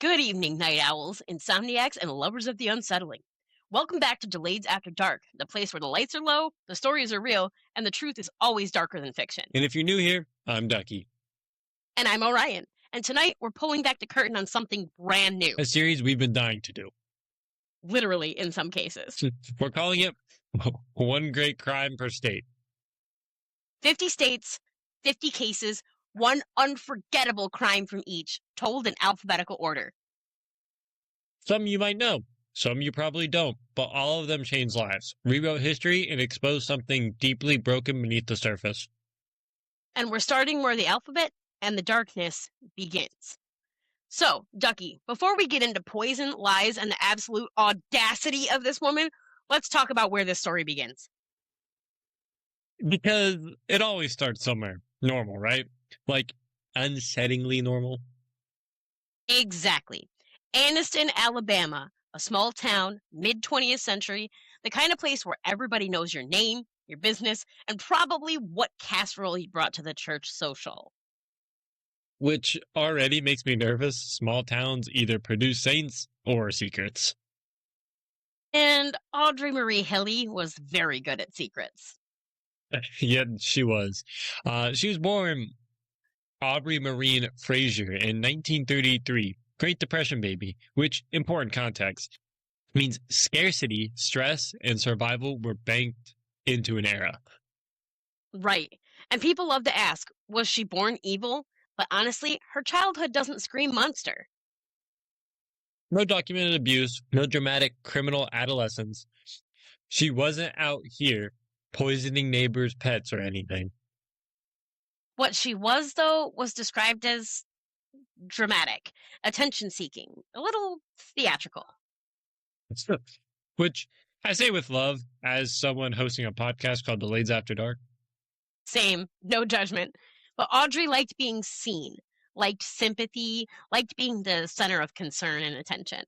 Good evening, night owls, insomniacs, and lovers of the unsettling. Welcome back to Delayed After Dark, the place where the lights are low, the stories are real, and the truth is always darker than fiction. And if you're new here, I'm Ducky. And I'm Orion, and tonight we're pulling back the curtain on something brand new. A series we've been dying to do. Literally, in some cases. We're calling it One Great Crime Per State. 50 states, 50 cases, one unforgettable crime from each, told in alphabetical order. Some you might know, some you probably don't, but all of them changed lives, rewrote history, and exposed something deeply broken beneath the surface. And we're starting where the alphabet and the darkness begins. So, Ducky, before we get into poison, lies, and the absolute audacity of this woman, let's talk about where this story begins. Because it always starts somewhere normal, right? Like, unsettlingly normal. Exactly. Anniston, Alabama, a small town, mid-20th century, the kind of place where everybody knows your name, your business, and probably what casserole you brought to the church social. Which already makes me nervous. Small towns either produce saints or secrets. And Audrey Marie Hilley was very good at secrets. Yeah, she was. She was born Aubrey Marie Frazier in 1933. Great Depression baby, which, important context, means scarcity, stress, and survival were banked into an era. Right. And people love to ask, was she born evil? But honestly, her childhood doesn't scream monster. No documented abuse, no dramatic criminal adolescence. She wasn't out here poisoning neighbors' pets or anything. What she was, though, was described as dramatic, attention-seeking, a little theatrical. Which I say with love as someone hosting a podcast called Delayed After Dark. Same, no judgment. But Audrey liked being seen, liked sympathy, liked being the center of concern and attention.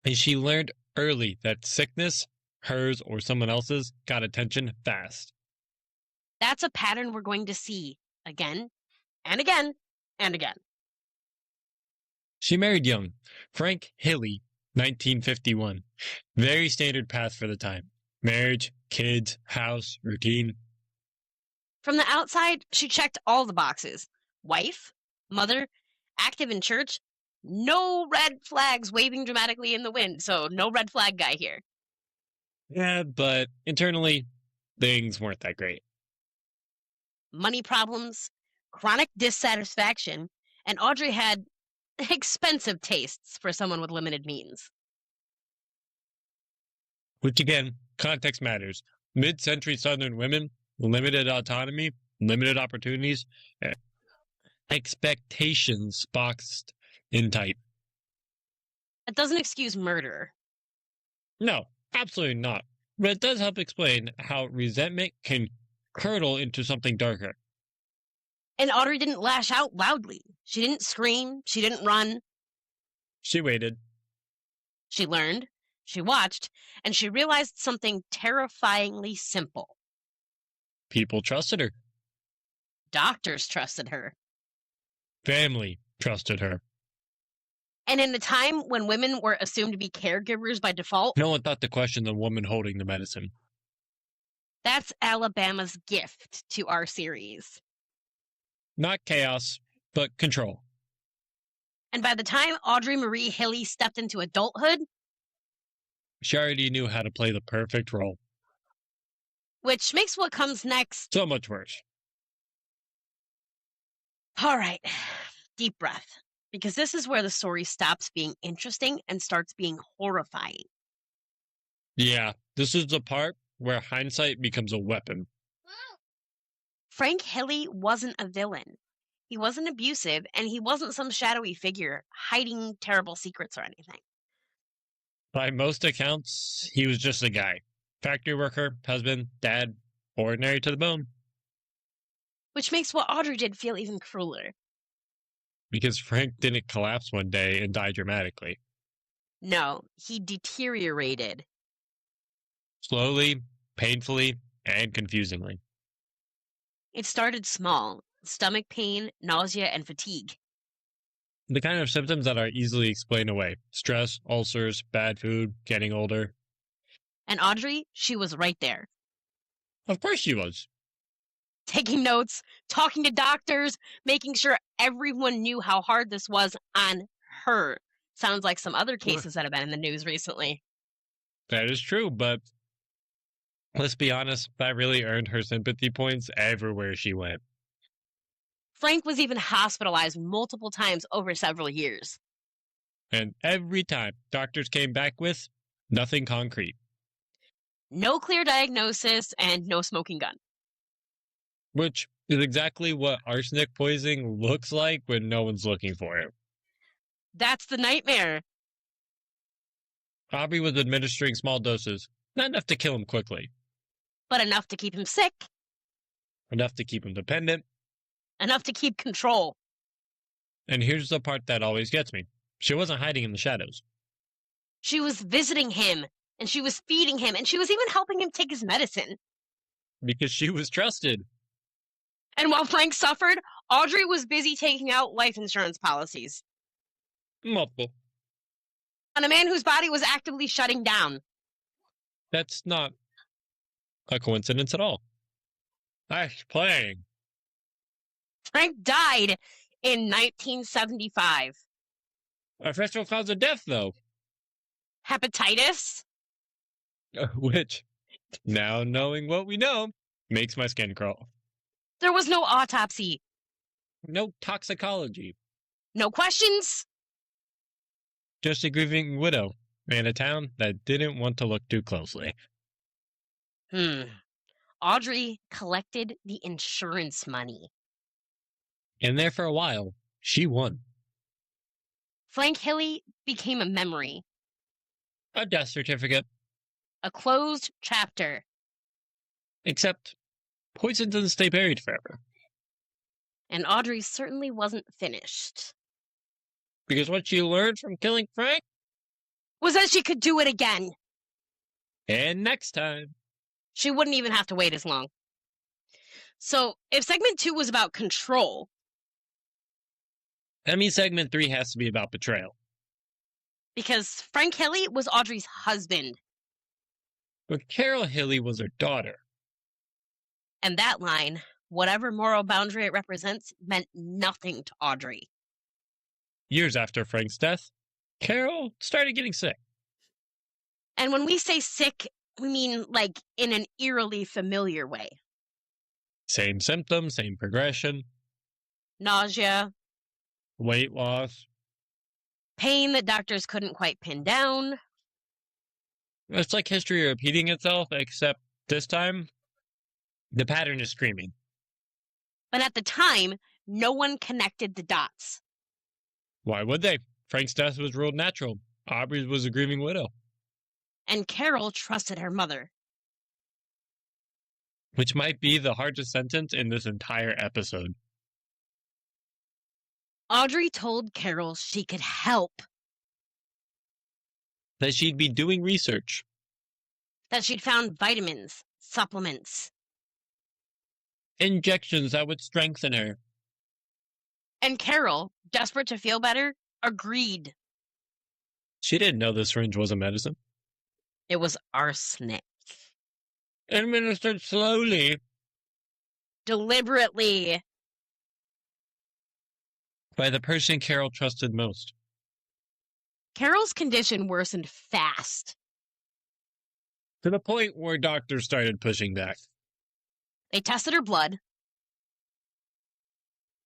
And she learned early that sickness, hers or someone else's, got attention fast. That's a pattern we're going to see again and again and again. She married young, Frank Hilley, 1951. Very standard path for the time. Marriage, kids, house, routine. From the outside, she checked all the boxes. Wife, mother, active in church, no red flags waving dramatically in the wind, so no red flag guy here. Yeah, but internally, things weren't that great. Money problems, chronic dissatisfaction, and Audrey had expensive tastes for someone with limited means. Which again, context matters. Mid-century Southern women, limited autonomy, limited opportunities, expectations boxed in tight. That doesn't excuse murder. No, absolutely not. But it does help explain how resentment can curdle into something darker. And Audrey didn't lash out loudly. She didn't scream. She didn't run. She waited. She learned. She watched. And she realized something terrifyingly simple. People trusted her. Doctors trusted her. Family trusted her. And in a time when women were assumed to be caregivers by default, No one thought to question the woman holding the medicine. that's Alabama's gift to our series. Not chaos, but control. And by the time Audrey Marie Hilley stepped into adulthood, She already knew how to play the perfect role. which makes what comes next. So much worse. All right, deep breath. Because this is where the story stops being interesting and starts being horrifying. Yeah, this is the part where hindsight becomes a weapon. Frank Hilley wasn't a villain. He wasn't abusive, and he wasn't some shadowy figure hiding terrible secrets or anything. By most accounts, he was just a guy. Factory worker, husband, dad, ordinary to the bone. Which makes what Audrey did feel even crueler. Because Frank didn't collapse one day and die dramatically. No, he deteriorated. Slowly, painfully, and confusingly. It started small, stomach pain, nausea, and fatigue. The kind of symptoms that are easily explained away: stress, ulcers, bad food, getting older. And Audrey, she was right there, Of course she was. taking notes, talking to doctors, making sure everyone knew how hard this was on her. Sounds like some other cases that have been in the news recently. That is true, but let's be honest, that really earned her sympathy points everywhere she went. Frank was even hospitalized multiple times over several years. And every time doctors came back with nothing concrete. No clear diagnosis and no smoking gun. Which is exactly what arsenic poisoning looks like when no one's looking for it. That's the nightmare. Aubrey was administering small doses, not enough to kill him quickly, But enough to keep him sick, enough to keep him dependent. enough to keep control. And here's the part that always gets me: she wasn't hiding in the shadows. She was visiting him, and she was feeding him, and she was even helping him take his medicine. Because she was trusted. And while Frank suffered, Audrey was busy taking out life insurance policies Multiple. on a man whose body was actively shutting down. That's not a coincidence at all. That's playing. Frank died in 1975. Official cause of death, though. Hepatitis? Which, now knowing what we know, makes my skin crawl. There was no autopsy. No toxicology. No questions. Just a grieving widow and a town that didn't want to look too closely. Audrey collected the insurance money. And there for a while, she won. Frank Hilley became a memory, A death certificate. a closed chapter. Except, poison doesn't stay buried forever. And Audrey certainly wasn't finished. Because what she learned from killing Frank, Was that she could do it again. and next time. She wouldn't even have to wait as long. So, if segment 2 was about control, that means segment 3 has to be about betrayal. because Frank Hilley was Audrey's husband, But Carol Hilley was her daughter. and that line, whatever moral boundary it represents, meant nothing to Audrey. Years after Frank's death, Carol started getting sick. And when we say sick, we mean like in an eerily familiar way. Same symptoms, same progression, Nausea, weight loss. pain that doctors couldn't quite pin down. It's like history repeating itself, except this time, the pattern is screaming. But at the time, no one connected the dots. Why would they? Frank's death was ruled natural. Aubrey's was a grieving widow. And Carol trusted her mother. Which might be the hardest sentence in this entire episode. Audrey told Carol she could help, That she'd be doing research. that she'd found vitamins, supplements. Injections that would strengthen her. And Carol, desperate to feel better, agreed. She didn't know the syringe was a medicine. It was arsenic. Administered slowly Deliberately. by the person Carol trusted most. Carol's condition worsened fast. To the point where doctors started pushing back. They tested her blood,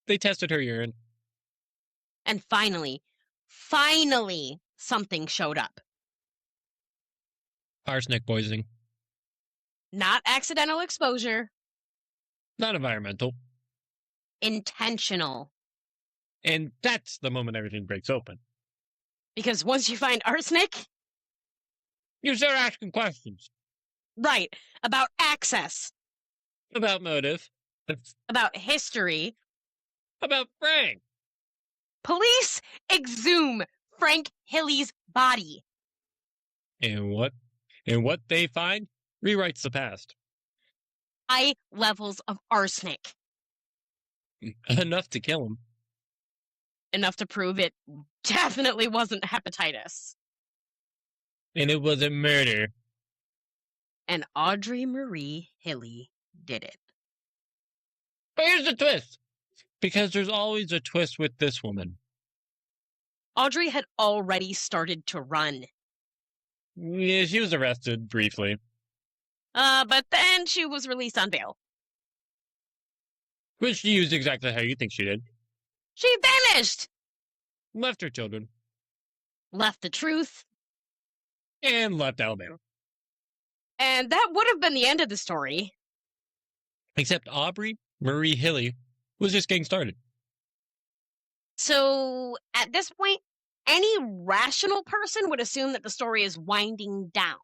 They tested her urine. and finally, something showed up. Arsenic poisoning. Not accidental exposure, Not environmental. intentional. And that's the moment everything breaks open. Because once you find arsenic, You start asking questions right, about access, about motive, about history, about Frank. police exhume Frank Hilley's body. And what they find rewrites the past. High levels of arsenic. Enough to kill him. enough to prove it definitely wasn't hepatitis. And it was a murder. And Audrey Marie Hilley did it. But here's the twist. Because there's always a twist with this woman. Audrey had already started to run. Yeah, she was arrested briefly. But then she was released on bail. Which she used exactly how you think she did. She vanished! Left her children. Left the truth. And left Alabama. And that would have been the end of the story. Except Audrey Marie Hilley was just getting started. So, at this point, any rational person would assume that the story is winding down.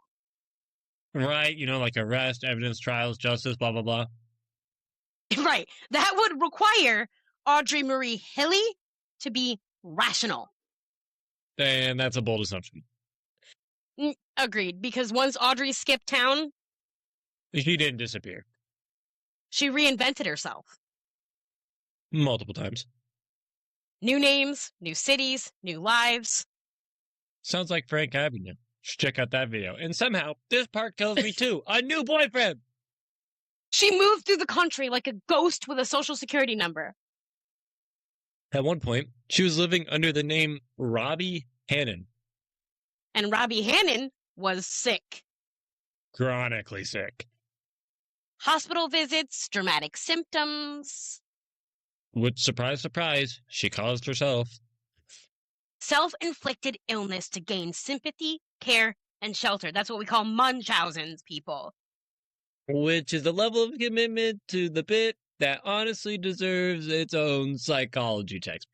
Right, like arrest, evidence, trials, justice, blah, blah, blah. Right. That would require Audrey Marie Hilley to be rational. And that's a bold assumption. Agreed, because once Audrey skipped town, She didn't disappear. she reinvented herself. Multiple times. New names, new cities, new lives. Sounds like Frank Avenue. Should check out that video. And somehow, this part kills me too. A new boyfriend! She moved through the country like a ghost with a social security number. At one point, she was living under the name Robbie Hannon. And Robbie Hannon was sick. Chronically sick. Hospital visits, dramatic symptoms. Which, surprise, surprise, she caused herself. Self-inflicted illness to gain sympathy, care, and shelter. That's what we call Munchausen's, people. Which is a level of commitment to the bit that honestly deserves its own psychology text.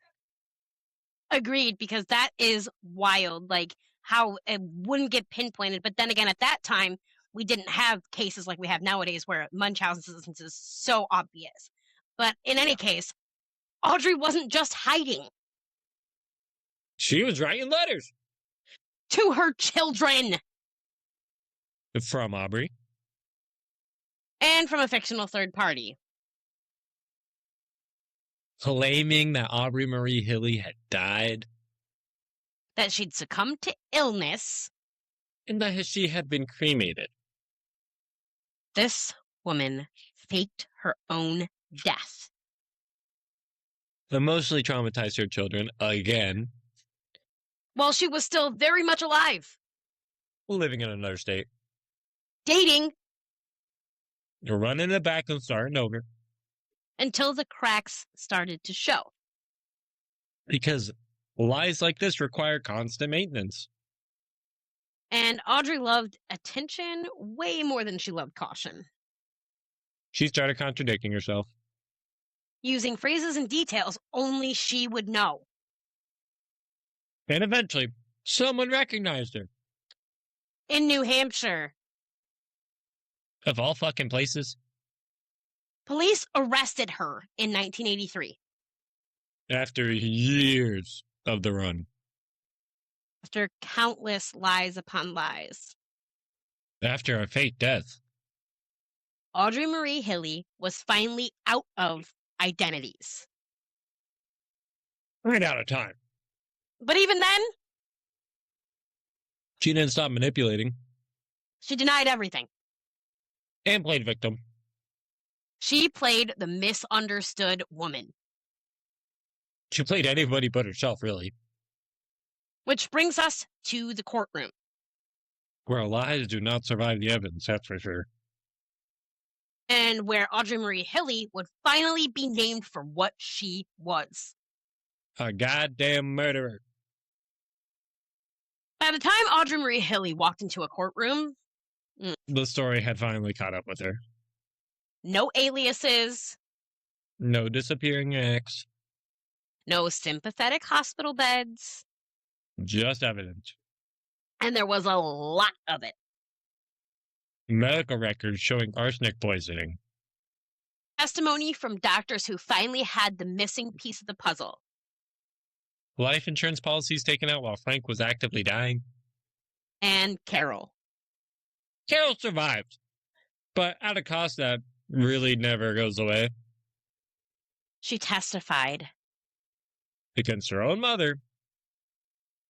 Agreed, because that is wild, like how it wouldn't get pinpointed. But then again, at that time, we didn't have cases like we have nowadays where Munchausen's is so obvious. But in any case, Audrey wasn't just hiding. She was writing letters. To her children. From Aubrey. And from a fictional third party. Claiming that Audrey Marie Hilley had died. That she'd succumbed to illness. And that she had been cremated. This woman faked her own death. Emotionally traumatized her children again. While she was still very much alive. Living in another state. Dating. Running it back and starting over. Until the cracks started to show. Because lies like this require constant maintenance. And Audrey loved attention way more than she loved caution. She started contradicting herself. Using phrases and details only she would know. And eventually, someone recognized her. In New Hampshire. Of all fucking places. Police arrested her in 1983. After years of the run. After countless lies upon lies. After a fake death. Audrey Marie Hilley was finally out of identities. Ran out of time. But even then, She didn't stop manipulating. she denied everything. And played victim. She played the misunderstood woman. She played anybody but herself, really. Which brings us to the courtroom. Where lies do not survive the evidence, that's for sure. And where Audrey Marie Hilley would finally be named for what she was. A goddamn murderer. By the time Audrey Marie Hilley walked into a courtroom, The story had finally caught up with her. no aliases, No disappearing acts. no sympathetic hospital beds, Just evidence. and there was a lot of it. Medical records showing arsenic poisoning. Testimony from doctors who finally had the missing piece of the puzzle. Life insurance policies taken out while Frank was actively dying. And Carol. Carol survived. But at a cost that really never goes away. She testified. against her own mother.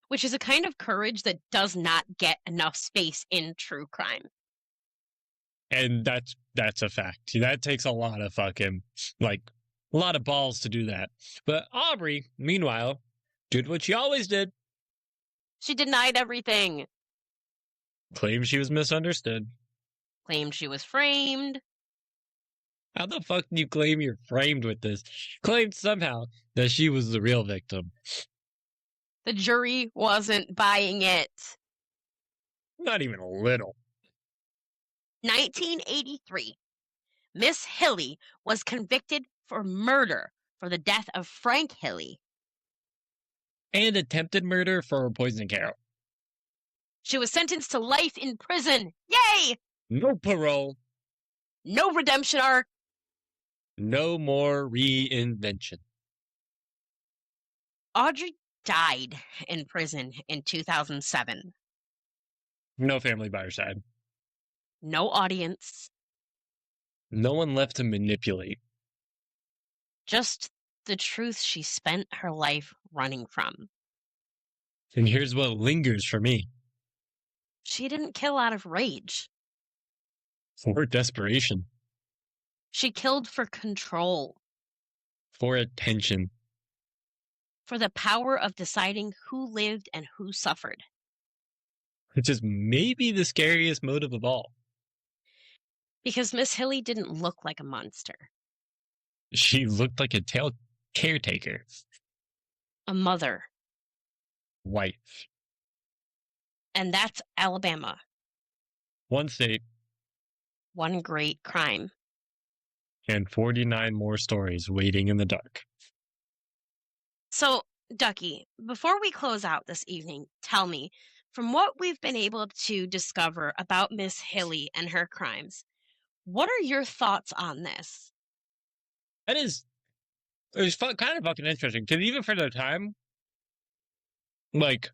Which is a kind of courage that does not get enough space in true crime. And that's a fact. That takes a lot of fucking, like, a lot of balls to do that. But Aubrey, meanwhile, did what she always did. She denied everything. Claimed she was misunderstood. Claimed she was framed. How the fuck do you claim you're framed with this? Claimed somehow that she was the real victim. The jury wasn't buying it. Not even a little. 1983. Miss Hilley was convicted for murder for the death of Frank Hilley. And attempted murder for poisoning Carol. She was sentenced to life in prison. Yay! No parole. No redemption arc. No more reinvention. Audrey died in prison in 2007. No family by her side. No audience. No one left to manipulate. Just the truth she spent her life running from. And here's what lingers for me. She didn't kill out of rage. For desperation. She killed for control. For attention. For the power of deciding who lived and who suffered. Which is maybe the scariest motive of all. Because Miss Hilley didn't look like a monster. She looked like a caretaker. A mother. Wife. And that's Alabama. One state. One great crime. And 49 more stories waiting in the dark. So, Ducky, before we close out this evening, tell me, from what we've been able to discover about Miss Hilley and her crimes, what are your thoughts on this? It was kind of fucking interesting, because even for the time, like,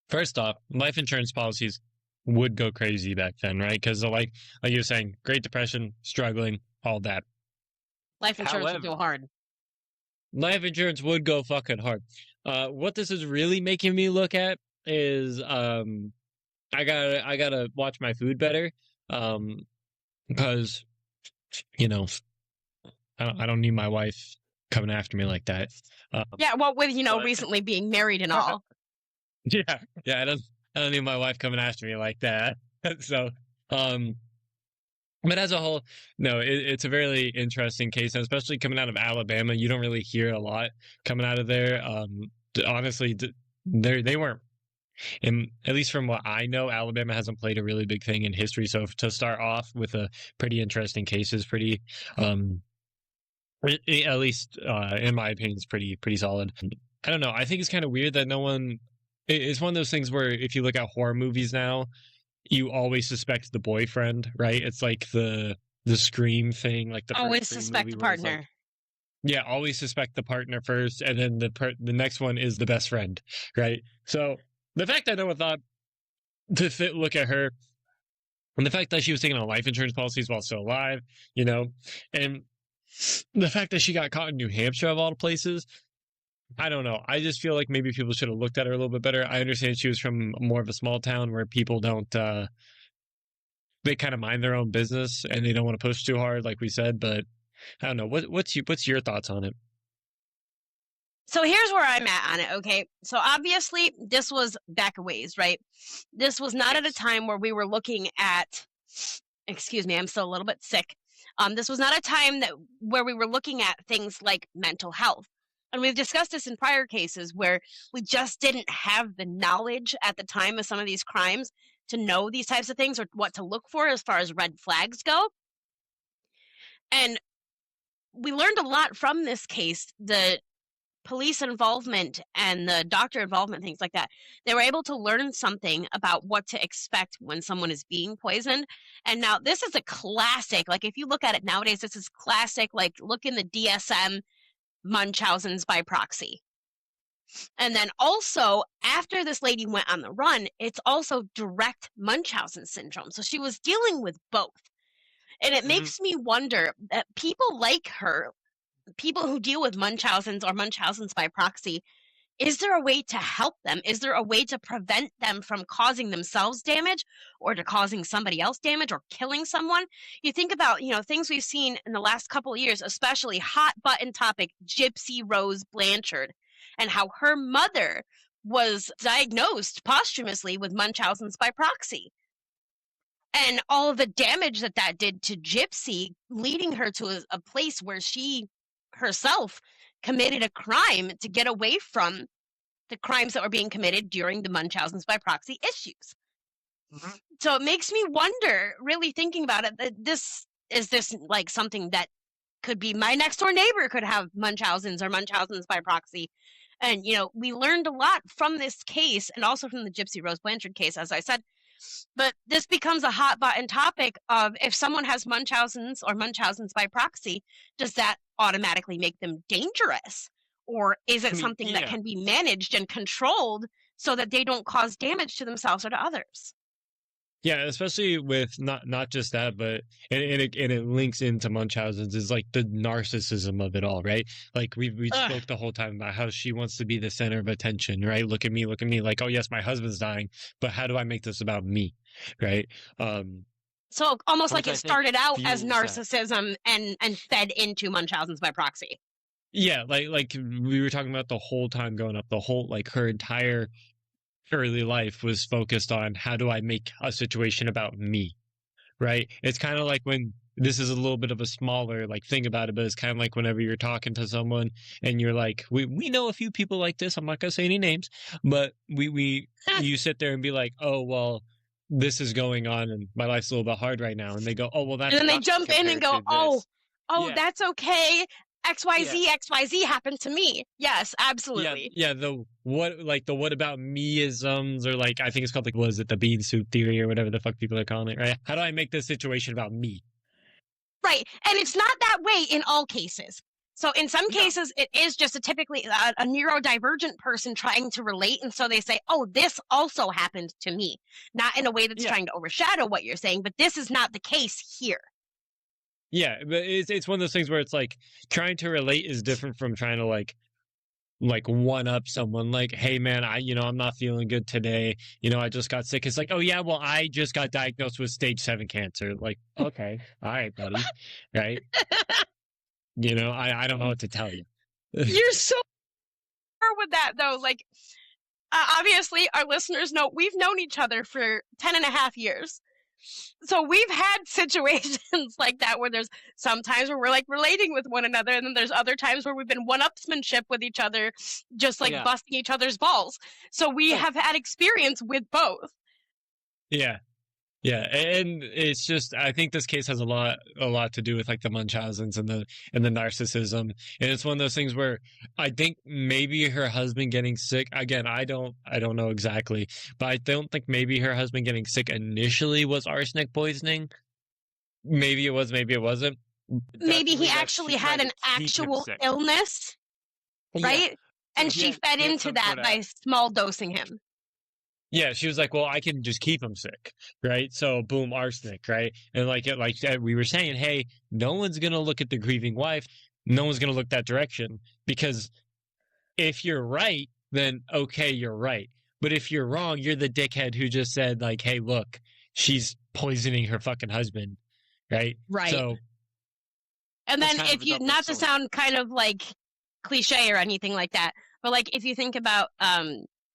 first off, life insurance policies would go crazy back then, right? Because like you're saying, Great Depression, struggling, all that. Life insurance would go hard. Life insurance would go fucking hard. What this is really making me look at is I gotta watch my food better. Because you know, I don't need my wife coming after me like that. Yeah, well, with recently being married and all. Yeah, I don't need my wife coming after me like that. So, but as a whole, no, it's a very interesting case, and especially coming out of Alabama, you don't really hear a lot coming out of there. Honestly, they weren't. And at least from what I know, Alabama hasn't played a really big thing in history. So to start off with a pretty interesting case is pretty, at least in my opinion, is pretty solid. I don't know. I think it's kind of weird that no one. It's one of those things where if you look at horror movies now, you always suspect the boyfriend, right? It's like the Scream thing, like the always suspect the partner. Like, yeah, always suspect the partner first, and then the next one is the best friend, right? So the fact that no one thought to look at her, and the fact that she was taking on life insurance policies while still alive, and the fact that she got caught in New Hampshire of all the places, I don't know. I just feel like maybe people should have looked at her a little bit better. I understand she was from more of a small town where people don't, they kind of mind their own business and they don't want to push too hard, like we said. But I don't know. What's your thoughts on it? So here's where I'm at on it, okay? So obviously, this was back a ways, right? This was not at a time where we were looking at, excuse me, I'm still a little bit sick. This was not a time where we were looking at things like mental health. And we've discussed this in prior cases where we just didn't have the knowledge at the time of some of these crimes to know these types of things or what to look for as far as red flags go. And we learned a lot from this case, the police involvement and the doctor involvement, things like that. They were able to learn something about what to expect when someone is being poisoned. And now this is a classic. Like if you look at it nowadays, this is classic. Like look in the DSM Munchausen's by proxy. And then also after this lady went on the run, it's also direct Munchausen syndrome. So she was dealing with both. And it makes me wonder that people like her people who deal with Munchausen's or Munchausen's by proxy, is there a way to help them? Is there a way to prevent them from causing themselves damage or to causing somebody else damage or killing someone? You think about, things we've seen in the last couple of years, especially hot button topic, Gypsy Rose Blanchard, and how her mother was diagnosed posthumously with Munchausen's by proxy. And all of the damage that did to Gypsy, leading her to a place where she herself committed a crime to get away from the crimes that were being committed during the Munchausen's by proxy issues. Mm-hmm. So it makes me wonder, really thinking about it, that this like something that could be my next door neighbor could have Munchausen's or Munchausen's by proxy. And, we learned a lot from this case and also from the Gypsy Rose Blanchard case, as I said. But this becomes a hot button topic of if someone has Munchausen's or Munchausen's by proxy, does that automatically make them dangerous? Or is it something that can be managed and controlled so that they don't cause damage to themselves or to others? Yeah, especially with not just that, but and it links into Munchausen's is like the narcissism of it all, right? Like we spoke the whole time about how she wants to be the center of attention, right? Look at me, like, oh yes, my husband's dying, but how do I make this about me, right? So almost like it started out as narcissism and fed into Munchausen's by proxy. Yeah, like we were talking about the whole time going up, the whole like her entire early life was focused on how do I make a situation about me, right? It's kind of like when this is a little bit of a smaller like thing about it, but it's kind of like whenever you're talking to someone and you're like, we know a few people like this. I'm not gonna say any names, but you sit there and be like, oh well, this is going on and my life's a little bit hard right now, and they go, oh well, that's, and then they jump in and go, oh yeah. That's okay. XYZ happened to me. Yes, absolutely. Yeah, the what about me-isms, or like I think it's called like, was it the bean soup theory or whatever the fuck people are calling it, right? How do I make this situation about me? Right. And it's not that way in all cases. So in some cases, it is just typically a neurodivergent person trying to relate. And so they say, oh, this also happened to me. Not in a way that's trying to overshadow what you're saying, but this is not the case here. Yeah, but it's one of those things where it's like trying to relate is different from trying to like one up someone. Like, hey man, I'm not feeling good today. I just got sick. It's like, oh yeah, well I just got diagnosed with stage 7 cancer. Like, okay, all right, buddy, right? I don't know what to tell you. You're so with that though. Like, obviously our listeners know we've known each other for 10 and a half years. So we've had situations like that where there's some times where we're like relating with one another, and then there's other times where we've been one-upsmanship with each other, just like busting each other's balls. So we have had experience with both. Yeah. Yeah, and it's just I think this case has a lot to do with like the Munchausen's and the narcissism, and it's one of those things where I think maybe her husband getting sick again. I don't know exactly, but I don't think maybe her husband getting sick initially was arsenic poisoning. Maybe it was, maybe it wasn't. Maybe he actually had an actual illness, right? And she fed into that by small dosing him. Yeah, she was like, well, I can just keep him sick, right? So boom, arsenic, right? And like we were saying, hey, no one's going to look at the grieving wife. No one's going to look that direction, because if you're right, then okay, you're right. But if you're wrong, you're the dickhead who just said like, hey, look, she's poisoning her fucking husband, right? Right. So, and then if you, not to sound kind of like cliche or anything like that, but like if you think about,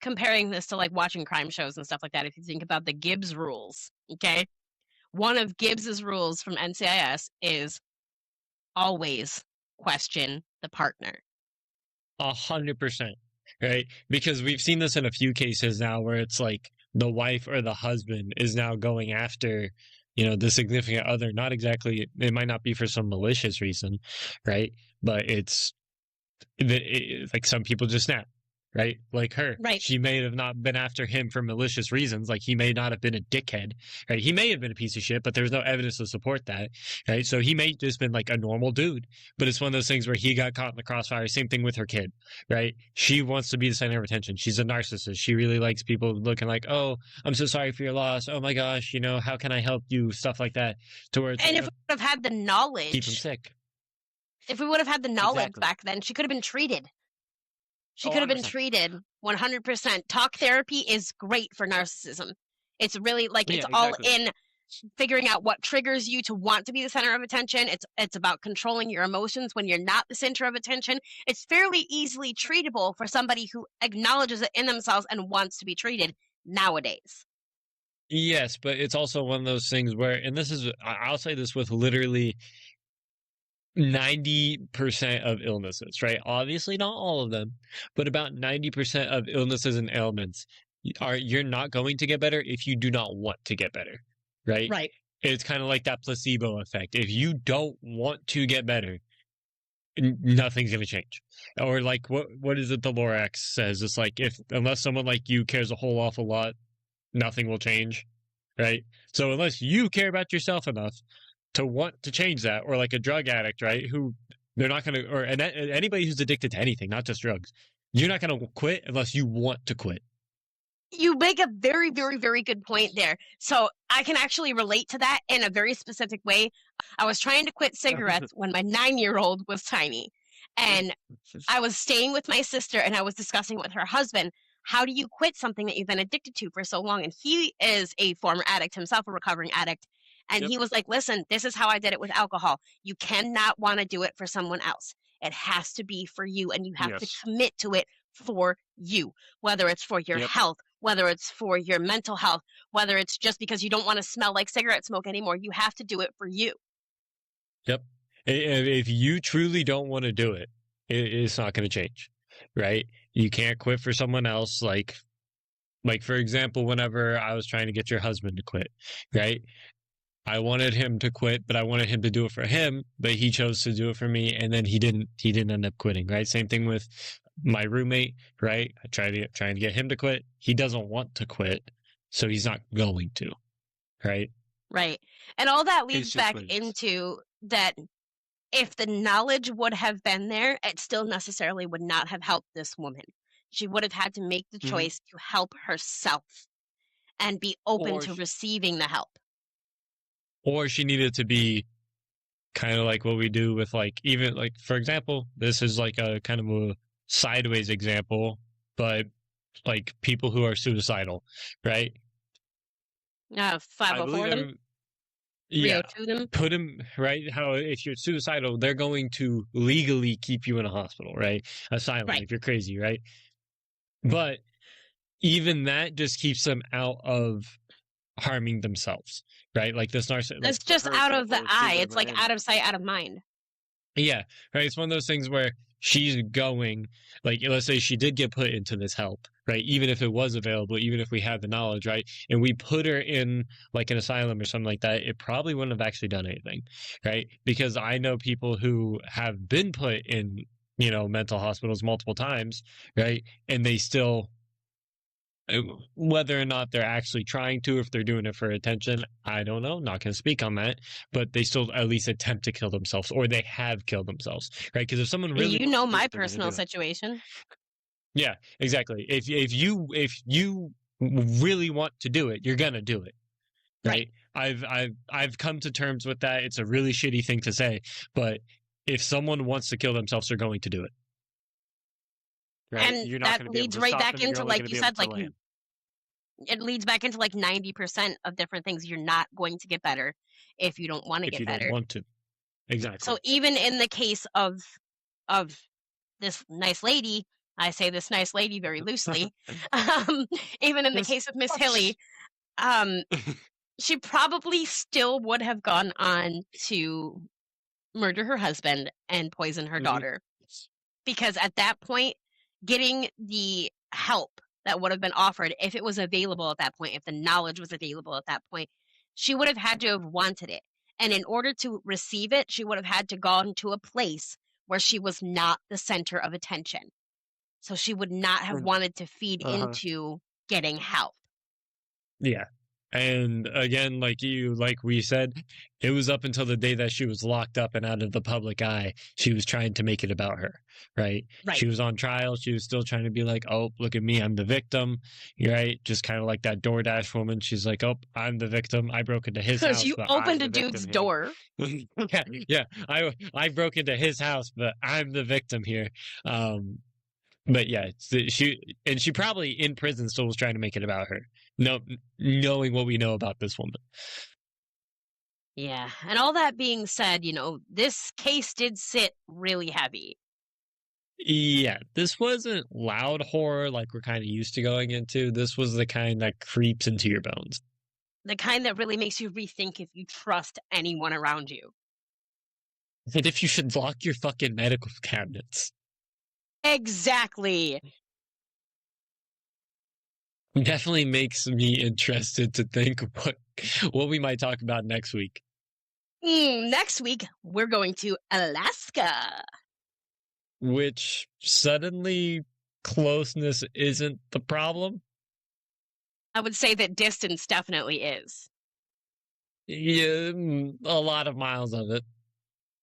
comparing this to like watching crime shows and stuff like that, if you think about the Gibbs rules, okay? One of Gibbs's rules from NCIS is always question the partner. 100%, right? Because we've seen this in a few cases now where it's like the wife or the husband is now going after, the significant other. Not exactly, it might not be for some malicious reason, right? But it's like some people just snap. Right? Like her. Right. She may have not been after him for malicious reasons. Like he may not have been a dickhead. Right? He may have been a piece of shit, but there's no evidence to support that. Right? So he may just been like a normal dude. But it's one of those things where he got caught in the crossfire. Same thing with her kid. Right? She wants to be the center of attention. She's a narcissist. She really likes people looking like, oh, I'm so sorry for your loss. Oh my gosh, how can I help you? Stuff like that. To where it's and like, if we would have had the knowledge, keep him sick. If we would have had the knowledge Exactly. back then, she could have been treated. She Oh, could have been 100%. treated 100%. Talk therapy is great for narcissism. It's really like it's Yeah, all exactly. in figuring out what triggers you to want to be the center of attention. It's about controlling your emotions when you're not the center of attention. It's fairly easily treatable for somebody who acknowledges it in themselves and wants to be treated nowadays. Yes, but it's also one of those things where, and this is, I'll say this with literally 90% of illnesses, right? Obviously not all of them, but about 90% of illnesses and ailments you're not going to get better if you do not want to get better, right? Right. It's kind of like that placebo effect. If you don't want to get better, nothing's going to change. Or like what is it the Lorax says? It's like if unless someone like you cares a whole awful lot, nothing will change, right? So unless you care about yourself enough to want to change that, or like a drug addict, right? Who they're not going to, or anybody who's addicted to anything, not just drugs, you're not going to quit unless you want to quit. You make a very, very, very good point there. So I can actually relate to that in a very specific way. I was trying to quit cigarettes when my 9-year-old was tiny. And I was staying with my sister and I was discussing with her husband, how do you quit something that you've been addicted to for so long? And he is a former addict himself, a recovering addict. And he was like, listen, this is how I did it with alcohol. You cannot want to do it for someone else. It has to be for you, and you have to commit to it for you, whether it's for your health, whether it's for your mental health, whether it's just because you don't want to smell like cigarette smoke anymore. You have to do it for you. Yep. If you truly don't want to do it, it's not going to change, right? You can't quit for someone else. Like for example, whenever I was trying to get your husband to quit, right? I wanted him to quit, but I wanted him to do it for him, but he chose to do it for me, and then he didn't end up quitting, right? Same thing with my roommate, right? I trying to get him to quit. He doesn't want to quit, so he's not going to, right? Right. And all that leads back into that if the knowledge would have been there, it still necessarily would not have helped this woman. She would have had to make the choice to help herself and be open to receiving the help. Or she needed to be kind of like what we do with like, even like, for example, this is like a kind of a sideways example, but like people who are suicidal, right? 504 them? Yeah, 302 them? put them, right? How if you're suicidal, they're going to legally keep you in a hospital, right? Asylum, if you're crazy, right? But even that just keeps them out of harming themselves, right? Like this narcissist. That's just out of the eye. It's like out of sight, out of mind. Yeah, right. It's one of those things where she's going, like, let's say she did get put into this help, right? Even if it was available, even if we had the knowledge, right? And we put her in like an asylum or something like that, it probably wouldn't have actually done anything, right? Because I know people who have been put in, mental hospitals multiple times, right? And they still, whether or not they're actually trying to, if they're doing it for attention, I don't know. Not going to speak on that, but they still at least attempt to kill themselves, or they have killed themselves, right? Because if someone really, my personal situation. Yeah, exactly. If you really want to do it, you're gonna do it, right? I've come to terms with that. It's a really shitty thing to say, but if someone wants to kill themselves, they're going to do it. Right? And you're not that leads right back into, like you said, like it leads back into like 90% of different things. You're not going to get better if you don't want to get better. If you don't want to. Exactly. So even in the case of this nice lady, I say this nice lady very loosely, even in the case of Miss Hilley, she probably still would have gone on to murder her husband and poison her daughter. Because at that point, getting the help that would have been offered, if it was available at that point, if the knowledge was available at that point, she would have had to have wanted it. And in order to receive it, she would have had to gone to a place where she was not the center of attention. So she would not have wanted to feed into getting help. Yeah. And again, like we said, it was up until the day that she was locked up and out of the public eye. She was trying to make it about her, right? Right. She was on trial. She was still trying to be like, oh, look at me. I'm the victim, right? Just kind of like that DoorDash woman. She's like, oh, I'm the victim. I broke into his Because house, you but I'm opened a the dude's victim here. door. Yeah. I broke into his house, but I'm the victim here. But yeah, she probably in prison still was trying to make it about her. No, knowing what we know about this woman. Yeah. And all that being said, this case did sit really heavy. Yeah, this wasn't loud horror like we're kind of used to going into. This was the kind that creeps into your bones. The kind that really makes you rethink if you trust anyone around you. And if you should lock your fucking medical cabinets. Exactly. Definitely makes me interested to think what we might talk about next week. Next week, we're going to Alaska. Which suddenly closeness isn't the problem. I would say that distance definitely is. Yeah, a lot of miles of it.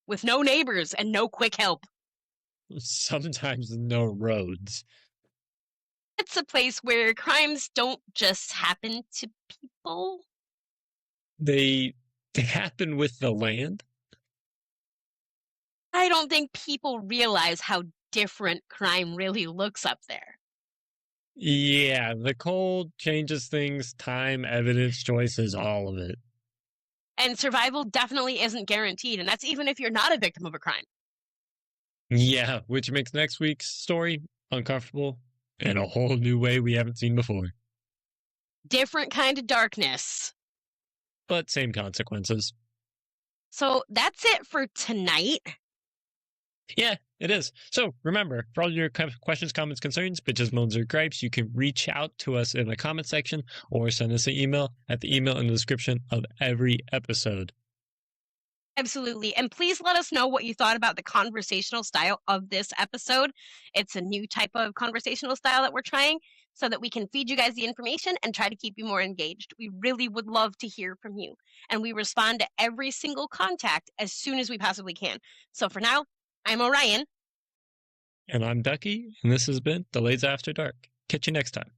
With no neighbors and no quick help. Sometimes no roads. It's a place where crimes don't just happen to people. They happen with the land. I don't think people realize how different crime really looks up there. Yeah, the cold changes things, time, evidence, choices, all of it. And survival definitely isn't guaranteed, and that's even if you're not a victim of a crime. Yeah, which makes next week's story uncomfortable in a whole new way we haven't seen before. Different kind of darkness. But same consequences. So that's it for tonight. Yeah, it is. So remember, for all your questions, comments, concerns, bitches, moans, or gripes, you can reach out to us in the comment section or send us an email at the email in the description of every episode. Absolutely. And please let us know what you thought about the conversational style of this episode. It's a new type of conversational style that we're trying so that we can feed you guys the information and try to keep you more engaged. We really would love to hear from you. And we respond to every single contact as soon as we possibly can. So for now, I'm Orion. And I'm Ducky, and this has been Delays After Dark. Catch you next time.